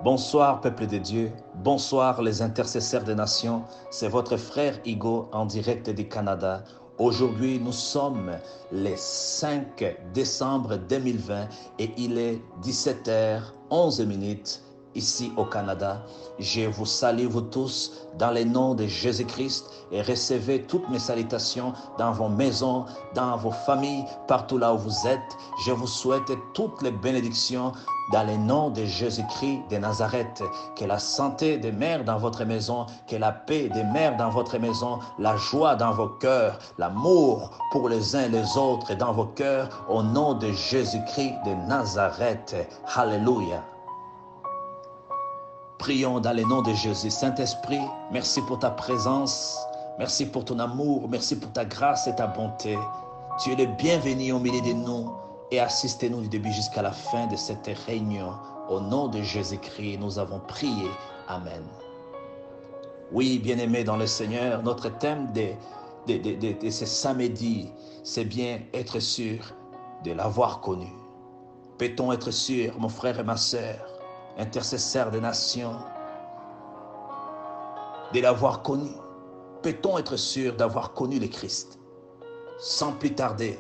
Bonsoir peuple de Dieu, bonsoir les intercesseurs des nations, c'est votre frère Igo en direct du Canada. Aujourd'hui nous sommes le 5 décembre 2020 et il est 17h11 ici au Canada. Je vous salue vous tous dans le nom de Jésus-Christ et recevez toutes mes salutations dans vos maisons, dans vos familles, partout là où vous êtes. Je vous souhaite toutes les bénédictions dans le nom de Jésus-Christ de Nazareth. Que la santé demeure dans votre maison, que la paix demeure dans votre maison, la joie dans vos cœurs, l'amour pour les uns et les autres dans vos cœurs, au nom de Jésus-Christ de Nazareth. Alléluia. Prions dans le nom de Jésus. Saint-Esprit, merci pour ta présence, merci pour ton amour, merci pour ta grâce et ta bonté. Tu es le bienvenu au milieu de nous et assistez-nous du début jusqu'à la fin de cette réunion. Au nom de Jésus-Christ, nous avons prié. Amen. Oui, bien-aimés dans le Seigneur, notre thème de ce samedi, c'est bien être sûr de l'avoir connu. Peut-on être sûr, mon frère et ma sœur, intercesseur des nations, de l'avoir connu? Peut-on être sûr d'avoir connu le Christ? Sans plus tarder,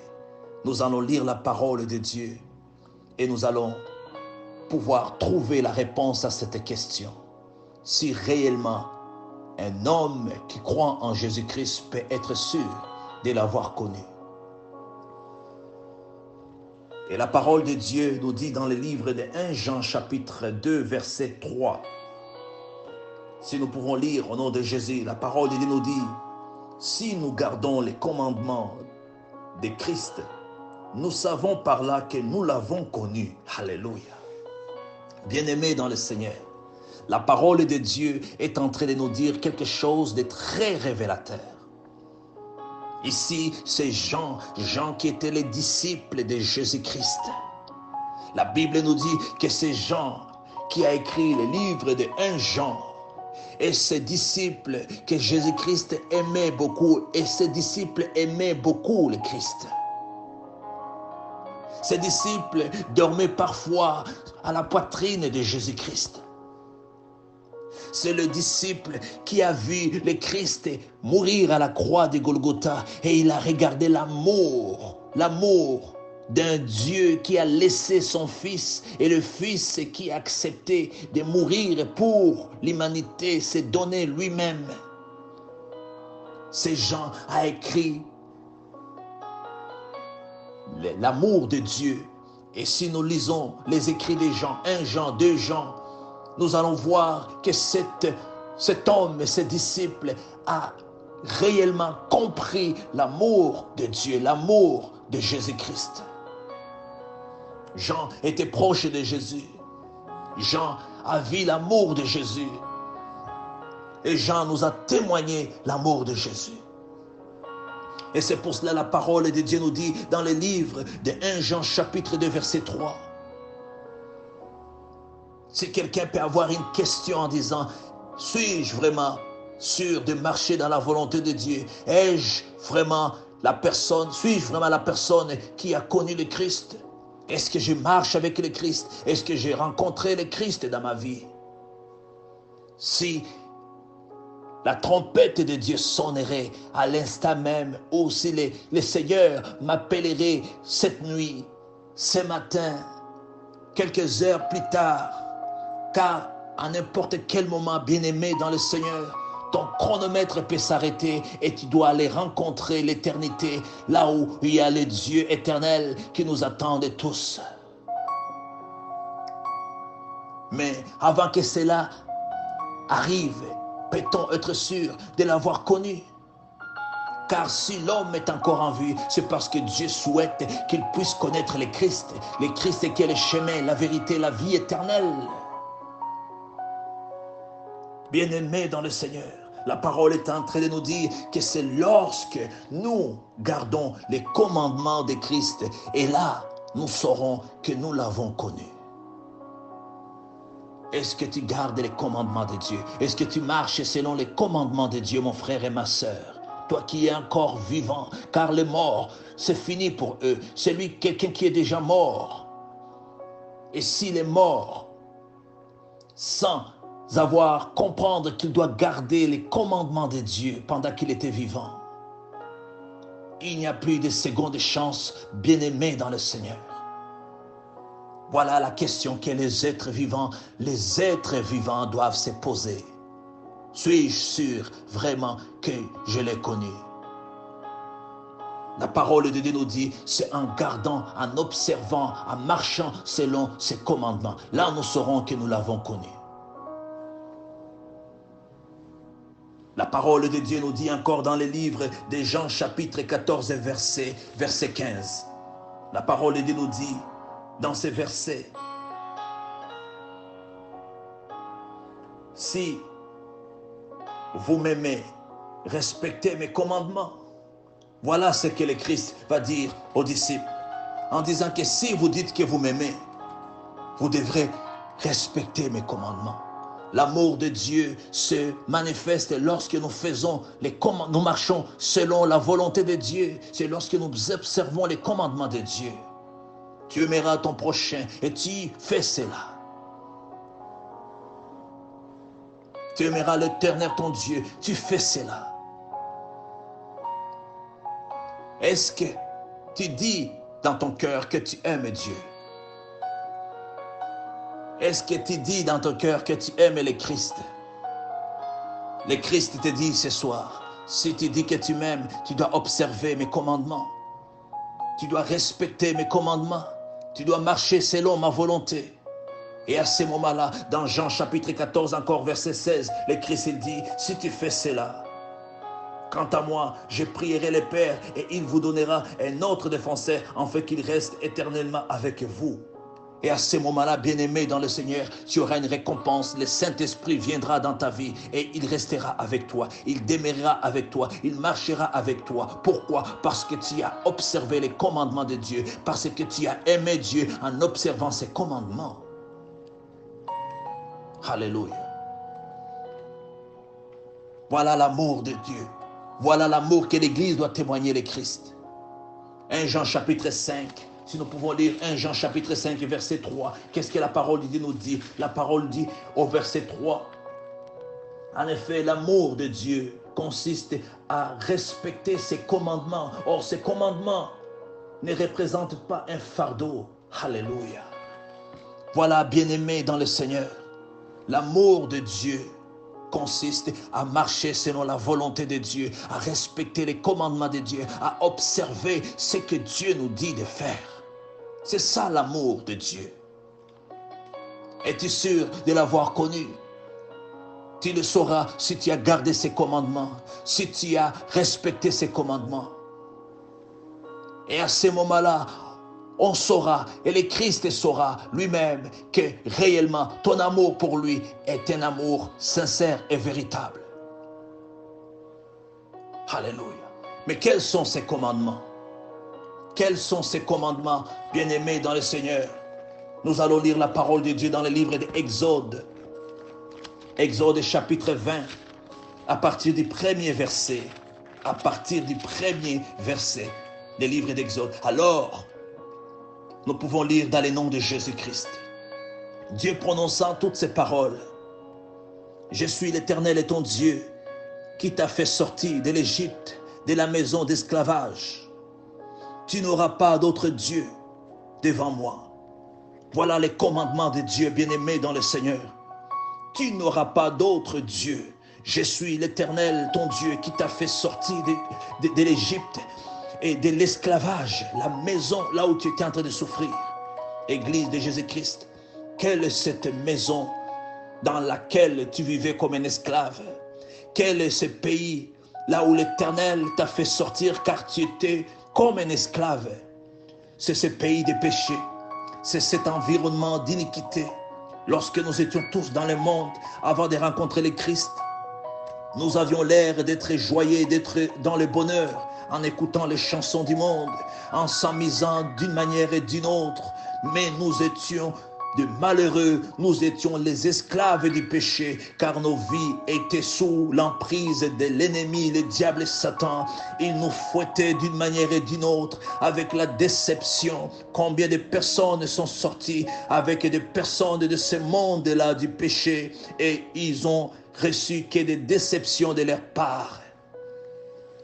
nous allons lire la parole de Dieu et nous allons pouvoir trouver la réponse à cette question. Si réellement un homme qui croit en Jésus-Christ peut être sûr de l'avoir connu. Et la parole de Dieu nous dit dans le livre de 1 Jean chapitre 2 verset 3. Si nous pouvons lire au nom de Jésus, la parole de Dieu nous dit, si nous gardons les commandements de Christ, nous savons par là que nous l'avons connu. Alléluia. Bien-aimés dans le Seigneur, la parole de Dieu est en train de nous dire quelque chose de très révélateur. Ici, c'est Jean qui était les disciples de Jésus-Christ. La Bible nous dit que c'est Jean qui a écrit le livre de 1 Jean. Et ces disciples que Jésus-Christ aimait beaucoup, et ces disciples aimaient beaucoup le Christ. Ces disciples dormaient parfois à la poitrine de Jésus-Christ. C'est le disciple qui a vu le Christ mourir à la croix de Golgotha et il a regardé l'amour d'un Dieu qui a laissé son Fils et le Fils qui a accepté de mourir pour l'humanité, s'est donné lui-même. C'est Jean a écrit l'amour de Dieu. Et si nous lisons les écrits de Jean, 1 Jean, 2 Jean, nous allons voir que cet homme et ses disciples a réellement compris l'amour de Dieu, l'amour de Jésus-Christ. Jean était proche de Jésus. Jean a vu l'amour de Jésus. Et Jean nous a témoigné l'amour de Jésus. Et c'est pour cela la parole de Dieu nous dit dans le livre de 1 Jean chapitre 2 verset 3. Si quelqu'un peut avoir une question en disant, suis-je vraiment sûr de marcher dans la volonté de Dieu? Suis-je vraiment la personne qui a connu le Christ? Est-ce que je marche avec le Christ? Est-ce que j'ai rencontré le Christ dans ma vie? Si la trompette de Dieu sonnerait à l'instant même, ou si le Seigneur m'appellerait cette nuit, ce matin, quelques heures plus tard, car à n'importe quel moment, bien-aimé dans le Seigneur, ton chronomètre peut s'arrêter et tu dois aller rencontrer l'éternité, là où il y a le Dieu éternel qui nous attendent tous. Mais avant que cela arrive, peut-on être sûr de l'avoir connu? Car si l'homme est encore en vie, c'est parce que Dieu souhaite qu'il puisse connaître le Christ qui est le chemin, la vérité, la vie éternelle. Bien-aimés dans le Seigneur, la parole est en train de nous dire que c'est lorsque nous gardons les commandements de Christ, et là, nous saurons que nous l'avons connu. Est-ce que tu gardes les commandements de Dieu? Est-ce que tu marches selon les commandements de Dieu, mon frère et ma sœur? Toi qui es encore vivant, car les morts, c'est fini pour eux. C'est quelqu'un qui est déjà mort. Et s'il est mort, sans avoir comprendre qu'il doit garder les commandements de Dieu pendant qu'il était vivant. Il n'y a plus de seconde chance, bien-aimés dans le Seigneur. Voilà la question que les êtres vivants doivent se poser. Suis-je sûr vraiment que je l'ai connu? La parole de Dieu nous dit, c'est en gardant, en observant, en marchant selon ses commandements. Là, nous saurons que nous l'avons connu. La parole de Dieu nous dit encore dans le livre de Jean chapitre 14 verset 15. La parole de Dieu nous dit dans ces versets, si vous m'aimez, respectez mes commandements. Voilà ce que le Christ va dire aux disciples, en disant que si vous dites que vous m'aimez, vous devrez respecter mes commandements. L'amour de Dieu se manifeste lorsque nous marchons selon la volonté de Dieu. C'est lorsque nous observons les commandements de Dieu. Tu aimeras ton prochain et tu fais cela. Tu aimeras l'Éternel ton Dieu, tu fais cela. Est-ce que tu dis dans ton cœur que tu aimes Dieu? Est-ce que tu dis dans ton cœur que tu aimes le Christ? Le Christ te dit ce soir, si tu dis que tu m'aimes, tu dois observer mes commandements. Tu dois respecter mes commandements. Tu dois marcher selon ma volonté. Et à ce moment-là, dans Jean chapitre 14, encore verset 16, le Christ dit, si tu fais cela, quant à moi, je prierai le Père et il vous donnera un autre défenseur afin qu'il reste éternellement avec vous. Et à ce moment-là, bien-aimé dans le Seigneur, tu auras une récompense. Le Saint-Esprit viendra dans ta vie et il restera avec toi. Il demeurera avec toi. Il marchera avec toi. Pourquoi? Parce que tu as observé les commandements de Dieu. Parce que tu as aimé Dieu en observant ses commandements. Alléluia. Voilà l'amour de Dieu. Voilà l'amour que l'Église doit témoigner le Christ. 1 Jean chapitre 5. Si nous pouvons lire 1 Jean chapitre 5 verset 3, qu'est-ce que la parole de Dieu nous dit? La parole dit au verset 3, en effet, l'amour de Dieu consiste à respecter ses commandements. Or, ces commandements ne représentent pas un fardeau. Alléluia. Voilà, bien-aimés dans le Seigneur, l'amour de Dieu consiste à marcher selon la volonté de Dieu, à respecter les commandements de Dieu, à observer ce que Dieu nous dit de faire. C'est ça l'amour de Dieu. Es-tu sûr de l'avoir connu? Tu le sauras si tu as gardé ses commandements, si tu as respecté ses commandements. Et à ce moment-là, on saura, et le Christ saura lui-même que réellement ton amour pour lui est un amour sincère et véritable. Alléluia. Mais quels sont ces commandements? Quels sont ces commandements, bien-aimés dans le Seigneur? Nous allons lire la parole de Dieu dans le livre d'Exode. Exode chapitre 20, à partir du premier verset. À partir du premier verset, le livre d'Exode. Alors, nous pouvons lire dans le nom de Jésus-Christ. Dieu prononçant toutes ces paroles. Je suis l'Éternel et ton Dieu, qui t'a fait sortir de l'Égypte, de la maison d'esclavage. Tu n'auras pas d'autre Dieu devant moi. Voilà les commandements de Dieu, bien-aimé dans le Seigneur. Tu n'auras pas d'autre Dieu. Je suis l'Éternel, ton Dieu, qui t'a fait sortir de l'Égypte et de l'esclavage, la maison là où tu étais en train de souffrir. Église de Jésus-Christ, quelle est cette maison dans laquelle tu vivais comme un esclave? Quel est ce pays là où l'Éternel t'a fait sortir car tu étais comme un esclave? C'est ce pays de péché, c'est cet environnement d'iniquité. Lorsque nous étions tous dans le monde avant de rencontrer le Christ, nous avions l'air d'être joyeux, d'être dans le bonheur, en écoutant les chansons du monde, en s'amusant d'une manière et d'une autre. Mais nous étions de malheureux, nous étions les esclaves du péché, car nos vies étaient sous l'emprise de l'ennemi, le diable et Satan. Il nous fouettait d'une manière et d'une autre avec la déception. Combien de personnes sont sorties avec des personnes de ce monde-là du péché et ils ont reçu que des déceptions de leur part.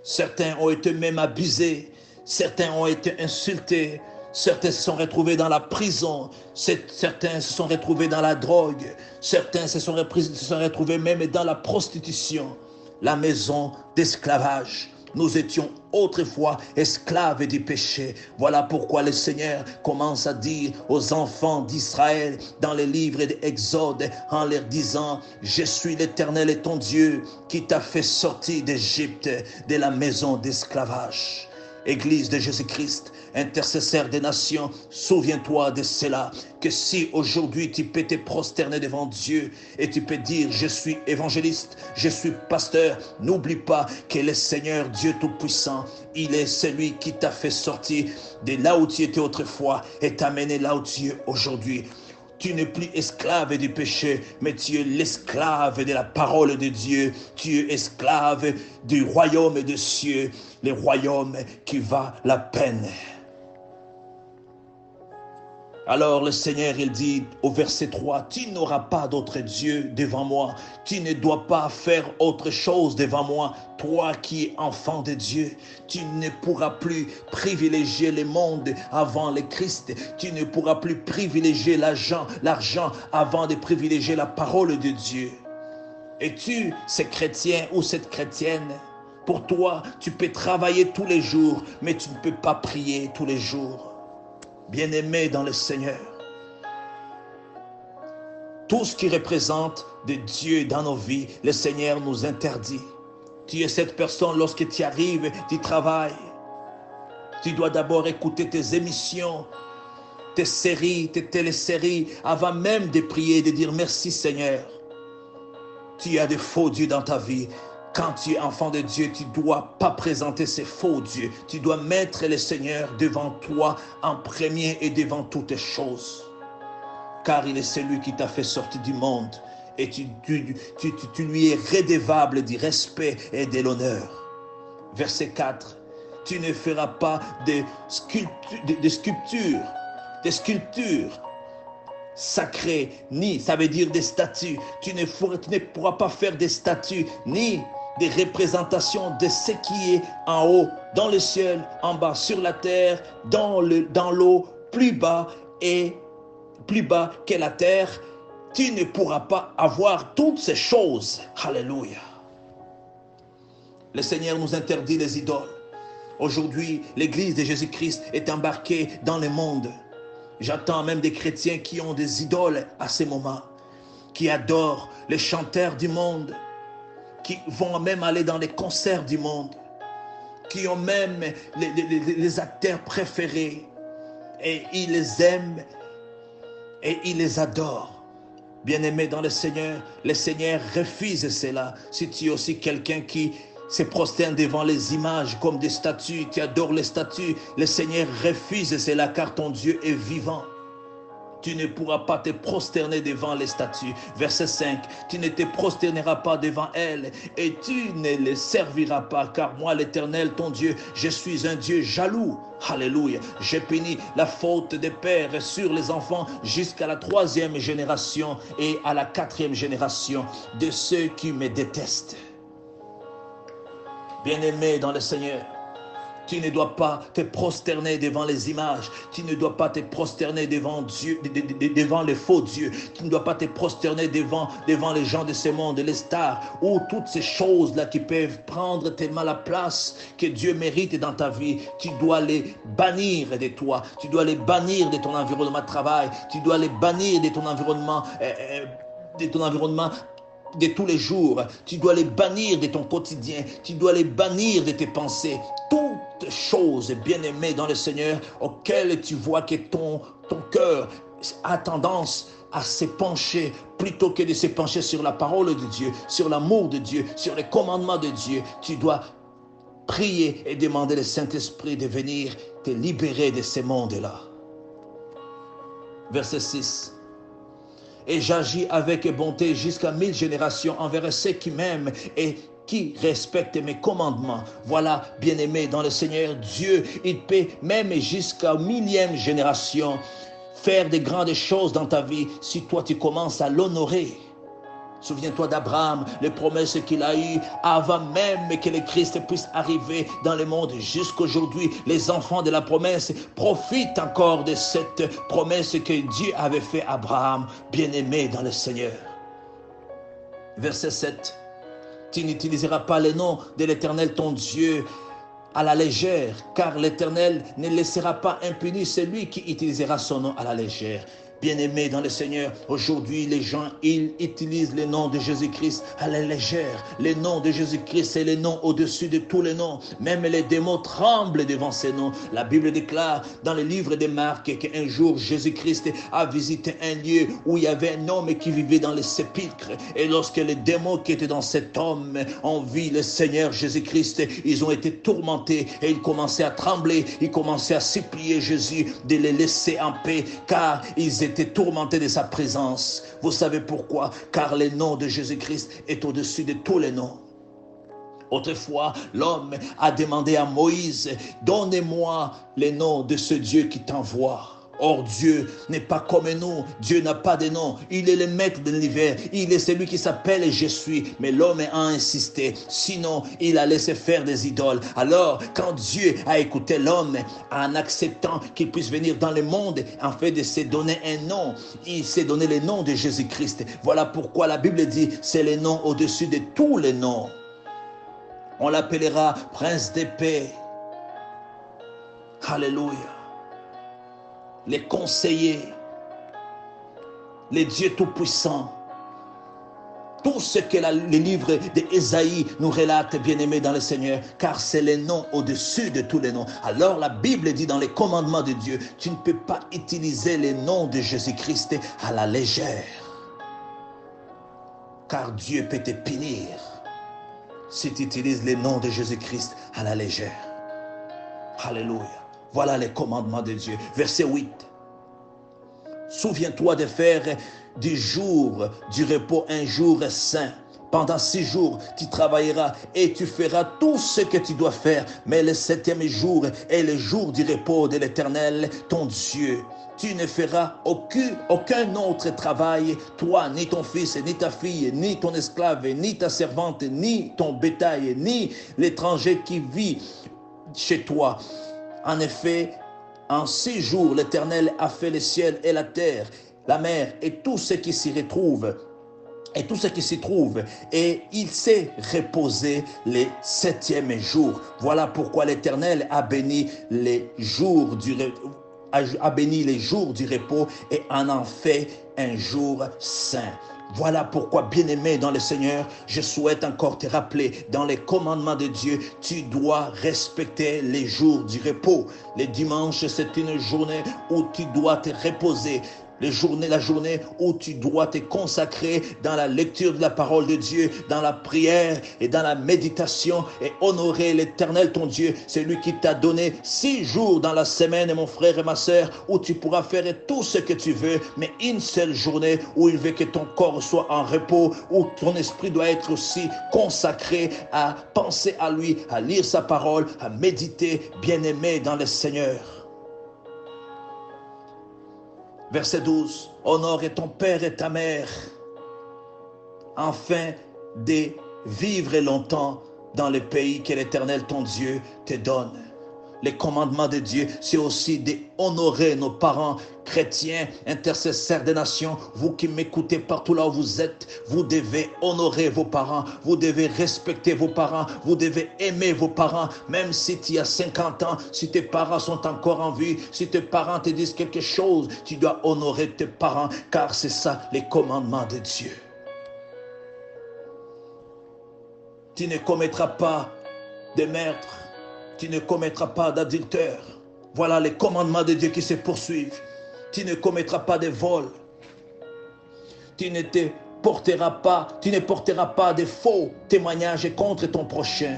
Certains ont été même abusés, certains ont été insultés, certains se sont retrouvés dans la prison, certains se sont retrouvés dans la drogue, certains se sont retrouvés même dans la prostitution, la maison d'esclavage. Nous étions autrefois esclaves du péché. Voilà pourquoi le Seigneur commence à dire aux enfants d'Israël dans les livres d'Exode en leur disant « Je suis l'Éternel et ton Dieu qui t'a fait sortir d'Égypte, de la maison d'esclavage. » Église de Jésus-Christ, intercesseur des nations, souviens-toi de cela, que si aujourd'hui tu peux te prosterner devant Dieu et tu peux dire je suis évangéliste, je suis pasteur, n'oublie pas que le Seigneur Dieu Tout-Puissant, il est celui qui t'a fait sortir de là où tu étais autrefois et t'a amené là où tu es aujourd'hui. Tu n'es plus esclave du péché, mais tu es l'esclave de la parole de Dieu. Tu es esclave du royaume des cieux, le royaume qui va la peine. Alors le Seigneur, il dit au verset 3, « Tu n'auras pas d'autre Dieu devant moi. Tu ne dois pas faire autre chose devant moi. Toi qui es enfant de Dieu, tu ne pourras plus privilégier le monde avant le Christ. Tu ne pourras plus privilégier l'argent avant de privilégier la parole de Dieu. Es-tu ce chrétien ou cette chrétienne? Pour toi, tu peux travailler tous les jours, mais tu ne peux pas prier tous les jours. Bien-aimés dans le Seigneur, tout ce qui représente de Dieu dans nos vies, le Seigneur nous interdit. Tu es cette personne, lorsque tu arrives du travail, tu dois d'abord écouter tes émissions, tes séries, tes téléséries, avant même de prier, de dire merci Seigneur. Tu as des faux dieux dans ta vie. Quand tu es enfant de Dieu, tu ne dois pas présenter ces faux dieux. Tu dois mettre le Seigneur devant toi en premier et devant toutes choses. Car il est celui qui t'a fait sortir du monde et tu lui es redevable du respect et de l'honneur. Verset 4. Tu ne feras pas de sculptures sacrées, ni, ça veut dire des statues. Tu ne pourras pas faire des statues, ni des représentations de ce qui est en haut, dans le ciel, en bas, sur la terre, dans l'eau, plus bas que la terre. Tu ne pourras pas avoir toutes ces choses. Alléluia. Le Seigneur nous interdit les idoles. Aujourd'hui, l'Église de Jésus-Christ est embarquée dans le monde. J'attends même des chrétiens qui ont des idoles à ces moments, qui adorent les chanteurs du monde, qui vont même aller dans les concerts du monde, qui ont même les acteurs préférés, et ils les aiment et ils les adorent. Bien-aimés dans le Seigneur refuse cela. Si tu es aussi quelqu'un qui se prosterne devant les images comme des statues, qui adore les statues, le Seigneur refuse cela car ton Dieu est vivant. Tu ne pourras pas te prosterner devant les statues. Verset 5, tu ne te prosterneras pas devant elles et tu ne les serviras pas, car moi l'Éternel, ton Dieu, je suis un Dieu jaloux. Alléluia. Je punis la faute des pères sur les enfants jusqu'à la 3e génération et à la 4e génération de ceux qui me détestent. Bien-aimé dans le Seigneur, tu ne dois pas te prosterner devant les images. Tu ne dois pas te prosterner devant Dieu, devant les faux dieux. Tu ne dois pas te prosterner devant les gens de ce monde, les stars, ou toutes ces choses-là qui peuvent prendre tellement la place que Dieu mérite dans ta vie. Tu dois les bannir de toi. Tu dois les bannir de ton environnement de travail. Tu dois les bannir de ton environnement, de tous les jours. Tu dois les bannir de ton quotidien. Tu dois les bannir de tes pensées. Toutes choses, bien-aimées dans le Seigneur, auxquelles tu vois que ton cœur a tendance à se pencher, plutôt que de se pencher sur la parole de Dieu, sur l'amour de Dieu, sur les commandements de Dieu. Tu dois prier et demander le Saint-Esprit de venir te libérer de ces mondes-là. Verset 6. et j'agis avec bonté jusqu'à 1000 générations envers ceux qui m'aiment et qui respecte mes commandements. Voilà, bien-aimé dans le Seigneur, Dieu, il peut même jusqu'à 1000e génération faire de grandes choses dans ta vie si toi tu commences à l'honorer. Souviens-toi d'Abraham, les promesses qu'il a eues avant même que le Christ puisse arriver dans le monde. Jusqu'aujourd'hui, les enfants de la promesse profitent encore de cette promesse que Dieu avait faite à Abraham, bien-aimé dans le Seigneur. Verset 7. Tu n'utiliseras pas le nom de l'Éternel ton Dieu à la légère, car l'Éternel ne laissera pas impuni celui qui utilisera son nom à la légère. Bien-aimés dans le Seigneur, aujourd'hui les gens, ils utilisent le nom de Jésus-Christ à la légère. Le nom de Jésus-Christ, c'est le nom au-dessus de tous les noms. Même les démons tremblent devant ces noms. La Bible déclare dans le livre de Marc qu'un jour Jésus-Christ a visité un lieu où il y avait un homme qui vivait dans les sépulcres. Et lorsque les démons qui étaient dans cet homme ont vu le Seigneur Jésus-Christ, ils ont été tourmentés et ils commençaient à trembler. Ils commençaient à supplier Jésus de les laisser en paix, car ils étaient tourmentés de sa présence. Vous savez pourquoi? Car le nom de Jésus-Christ est au-dessus de tous les noms. Autrefois, l'homme a demandé à Moïse, donnez-moi le nom de ce Dieu qui t'envoie. Or, Dieu n'est pas comme nous. Dieu n'a pas de nom. Il est le maître de l'univers. Il est celui qui s'appelle Je suis. Mais l'homme a insisté. Sinon, il a laissé faire des idoles. Alors, quand Dieu a écouté l'homme en acceptant qu'il puisse venir dans le monde, en fait de se donner un nom, il s'est donné le nom de Jésus-Christ. Voilà pourquoi la Bible dit, c'est le nom au-dessus de tous les noms. On l'appellera Prince de paix. Alléluia. Les conseillers, les dieux tout-puissants, tout ce que les livres d'Ésaïe nous relatent, bien-aimés dans le Seigneur, car c'est le nom au-dessus de tous les noms. Alors la Bible dit dans les commandements de Dieu, tu ne peux pas utiliser le nom de Jésus-Christ à la légère, car Dieu peut te punir si tu utilises le nom de Jésus-Christ à la légère. Alléluia. Voilà les commandements de Dieu. Verset 8. Souviens-toi de faire du jour du repos un jour saint. Pendant 6 jours, tu travailleras et tu feras tout ce que tu dois faire. Mais le 7e jour est le jour du repos de l'Éternel, ton Dieu. Tu ne feras aucun autre travail, toi, ni ton fils, ni ta fille, ni ton esclave, ni ta servante, ni ton bétail, ni l'étranger qui vit chez toi. En effet, en 6 jours, l'Éternel a fait le ciel et la terre, la mer et tout ce qui s'y retrouve. Et il s'est reposé le 7e jour. Voilà pourquoi l'Éternel a béni les jours du repos et en fait un jour saint. Voilà pourquoi, bien-aimé dans le Seigneur, je souhaite encore te rappeler, dans les commandements de Dieu, tu dois respecter les jours du repos. Le dimanche, c'est une journée où tu dois te reposer. La journée où tu dois te consacrer dans la lecture de la parole de Dieu, dans la prière et dans la méditation et honorer l'Éternel ton Dieu. C'est lui qui t'a donné 6 jours dans la semaine, mon frère et ma sœur, où tu pourras faire tout ce que tu veux, mais une seule journée où il veut que ton corps soit en repos, où ton esprit doit être aussi consacré à penser à lui, à lire sa parole, à méditer, bien-aimé dans le Seigneur. Verset 12, honore ton père et ta mère, afin de vivre longtemps dans le pays que l'Éternel ton Dieu te donne. Les commandements de Dieu, c'est aussi d'honorer nos parents chrétiens, intercesseurs des nations. Vous qui m'écoutez partout là où vous êtes, vous devez honorer vos parents, vous devez respecter vos parents, vous devez aimer vos parents, même si tu as 50 ans, si tes parents sont encore en vie, si tes parents te disent quelque chose, tu dois honorer tes parents, car c'est ça les commandements de Dieu. Tu ne commettras pas de meurtre. Tu ne commettras pas d'adultère. Voilà les commandements de Dieu qui se poursuivent. Tu ne commettras pas de vol. Tu ne porteras pas de faux témoignages contre ton prochain.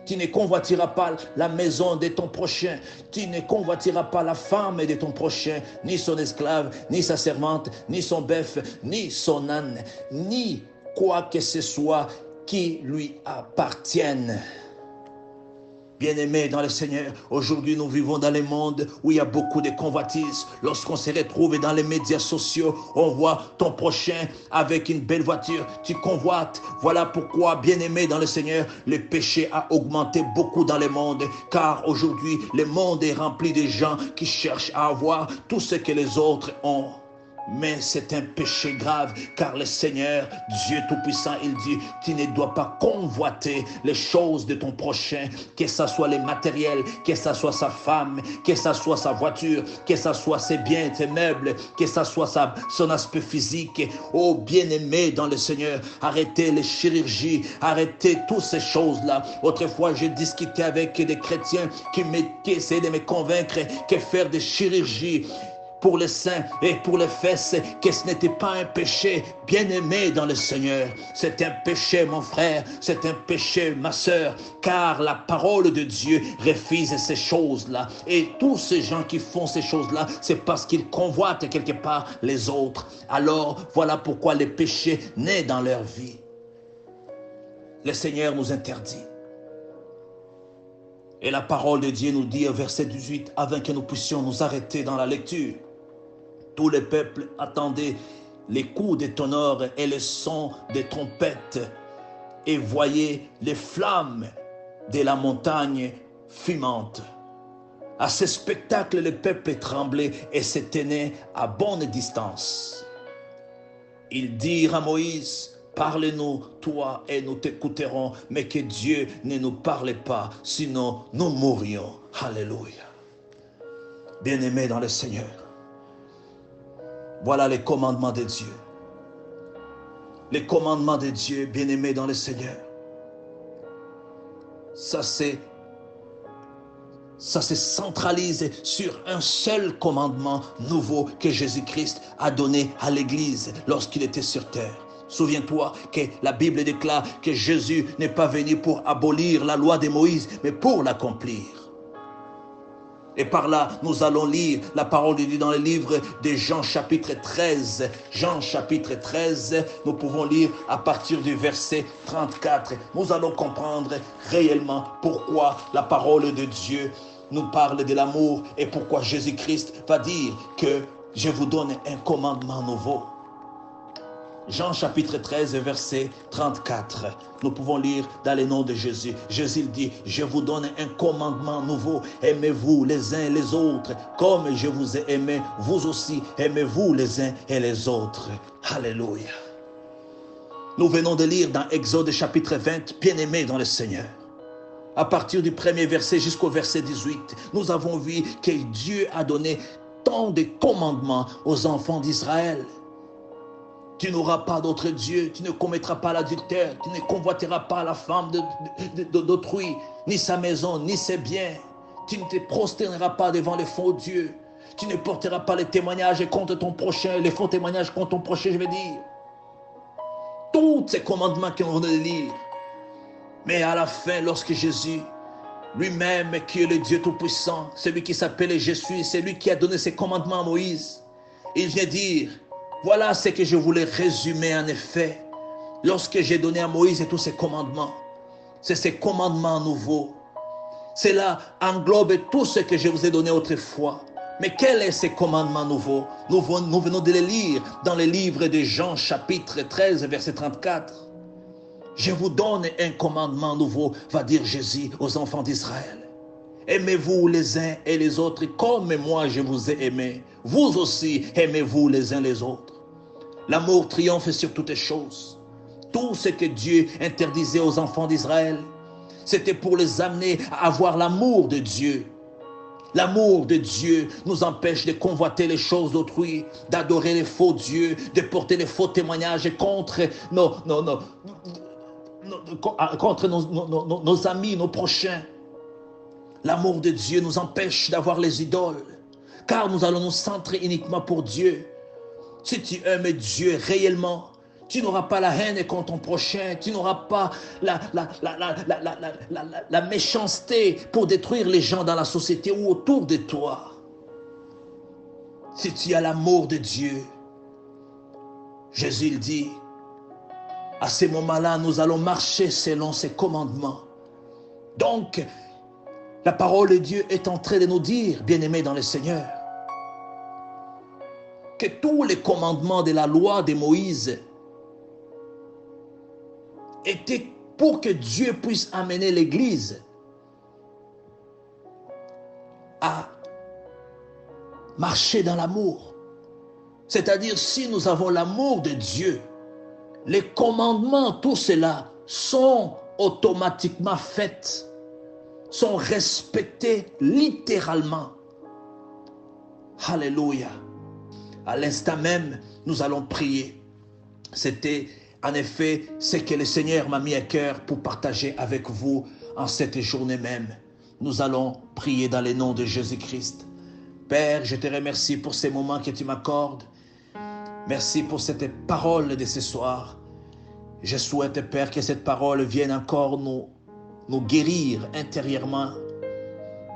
Tu ne convoiteras pas la maison de ton prochain. Tu ne convoiteras pas la femme de ton prochain, ni son esclave, ni sa servante, ni son bœuf, ni son âne, ni quoi que ce soit qui lui appartienne. Bien-aimés dans le Seigneur, aujourd'hui nous vivons dans le monde où il y a beaucoup de convoitises. Lorsqu'on se retrouve dans les médias sociaux, on voit ton prochain avec une belle voiture, tu convoites. Voilà pourquoi, bien-aimés dans le Seigneur, le péché a augmenté beaucoup dans le monde, car aujourd'hui le monde est rempli de gens qui cherchent à avoir tout ce que les autres ont. Mais c'est un péché grave, car le Seigneur, Dieu Tout-Puissant, il dit, tu ne dois pas convoiter les choses de ton prochain, que ce soit les matériels, que ce soit sa femme, que ce soit sa voiture, que ce soit ses biens, ses meubles, que ce soit son aspect physique. Oh, bien-aimé dans le Seigneur, arrêtez les chirurgies, arrêtez toutes ces choses-là. Autrefois, j'ai discuté avec des chrétiens qui essayaient de me convaincre que faire des chirurgies pour les seins et pour les fesses, que ce n'était pas un péché. Bien-aimé dans le Seigneur, c'est un péché, mon frère, c'est un péché, ma sœur, car la parole de Dieu refuse ces choses-là. Et tous ces gens qui font ces choses-là, c'est parce qu'ils convoitent quelque part les autres. Alors, voilà pourquoi le péché naît dans leur vie. Le Seigneur nous interdit. Et la parole de Dieu nous dit au verset 18, afin que nous puissions nous arrêter dans la lecture. Tout le peuple attendait les coups de tonnerre et le son des trompettes et voyait les flammes de la montagne fumante. À ce spectacle, le peuple tremblait et se tenait à bonne distance. Ils dirent à Moïse, parle-nous, toi, et nous t'écouterons, mais que Dieu ne nous parle pas, sinon nous mourions. Alléluia. Bien-aimés dans le Seigneur, voilà les commandements de Dieu. Les commandements de Dieu, bien-aimés dans le Seigneur. Ça se centralise sur un seul commandement nouveau que Jésus-Christ a donné à l'Église lorsqu'il était sur terre. Souviens-toi que la Bible déclare que Jésus n'est pas venu pour abolir la loi de Moïse, mais pour l'accomplir. Et par là, nous allons lire la parole de Dieu dans le livre de Jean chapitre 13. Jean chapitre 13, nous pouvons lire à partir du verset 34. Nous allons comprendre réellement pourquoi la parole de Dieu nous parle de l'amour et pourquoi Jésus-Christ va dire que je vous donne un commandement nouveau. Jean chapitre 13, verset 34. Nous pouvons lire dans le nom de Jésus. Jésus dit, je vous donne un commandement nouveau. Aimez-vous les uns les autres. Comme je vous ai aimé, vous aussi aimez-vous les uns et les autres. Alléluia. Nous venons de lire dans Exode chapitre 20, bien-aimés dans le Seigneur. À partir du premier verset jusqu'au verset 18, nous avons vu que Dieu a donné tant de commandements aux enfants d'Israël. Tu n'auras pas d'autre Dieu, tu ne commettras pas l'adultère, tu ne convoiteras pas la femme d'autrui, ni sa maison, ni ses biens. Tu ne te prosterneras pas devant les faux dieux. Tu ne porteras pas les témoignages contre ton prochain, les faux témoignages contre ton prochain, je veux dire. Tous ces commandements qu'on venait de lire. Mais à la fin, lorsque Jésus, lui-même qui est le Dieu Tout-Puissant, celui qui s'appelle Jésus, c'est lui qui a donné ses commandements à Moïse, il vient dire, voilà ce que je voulais résumer en effet. Lorsque j'ai donné à Moïse tous ses commandements, c'est ces commandements nouveaux. Cela englobe tout ce que je vous ai donné autrefois. Mais quels sont ces commandements nouveaux? Nous venons de les lire dans le livre de Jean chapitre 13, verset 34. Je vous donne un commandement nouveau, va dire Jésus aux enfants d'Israël. Aimez-vous les uns et les autres comme moi je vous ai aimé. Vous aussi aimez-vous les uns les autres. L'amour triomphe sur toutes choses. Tout ce que Dieu interdisait aux enfants d'Israël, c'était pour les amener à avoir l'amour de Dieu. L'amour de Dieu nous empêche de convoiter les choses d'autrui, d'adorer les faux dieux, de porter les faux témoignages contre nos amis, nos prochains. L'amour de Dieu nous empêche d'avoir les idoles, car nous allons nous centrer uniquement pour Dieu. Si tu aimes Dieu réellement, Tu n'auras pas la haine contre ton prochain. Tu n'auras pas la méchanceté pour détruire les gens dans la société ou autour de toi. Si tu as l'amour de Dieu, Jésus il dit, à ces moments-là, nous allons marcher selon ses commandements. Donc, la parole de Dieu est en train de nous dire, bien-aimés dans le Seigneur, que tous les commandements de la loi de Moïse étaient pour que Dieu puisse amener l'Église à marcher dans l'amour. C'est-à-dire, si nous avons l'amour de Dieu, les commandements, tout cela, sont automatiquement faits, sont respectés littéralement. Alléluia. À l'instant même, nous allons prier. C'était en effet ce que le Seigneur m'a mis à cœur pour partager avec vous en cette journée même. Nous allons prier dans le nom de Jésus-Christ. Père, je te remercie pour ces moments que tu m'accordes. Merci pour cette parole de ce soir. Je souhaite, Père, que cette parole vienne encore nous guérir intérieurement,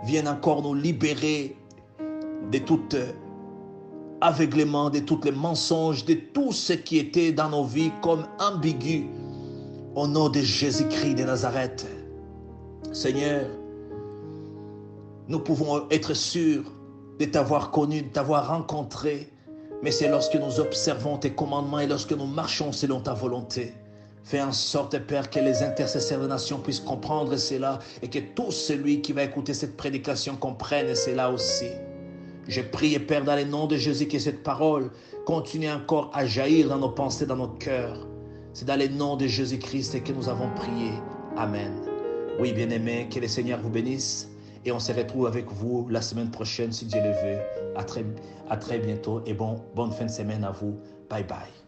vienne encore nous libérer de tout aveuglement, de tous les mensonges, de tout ce qui était dans nos vies comme ambigu. Au nom de Jésus-Christ de Nazareth. Seigneur, nous pouvons être sûrs de t'avoir connu, de t'avoir rencontré, mais c'est lorsque nous observons tes commandements et lorsque nous marchons selon ta volonté. Fais en sorte, Père, que les intercesseurs des nations puissent comprendre cela et que tout celui qui va écouter cette prédication comprenne cela aussi. Je prie, Père, dans le nom de Jésus, que cette parole continue encore à jaillir dans nos pensées, dans notre cœur. C'est dans le nom de Jésus-Christ que nous avons prié. Amen. Oui, bien-aimés, que le Seigneur vous bénisse. Et on se retrouve avec vous la semaine prochaine, si Dieu le veut. À très bientôt et bonne fin de semaine à vous. Bye bye.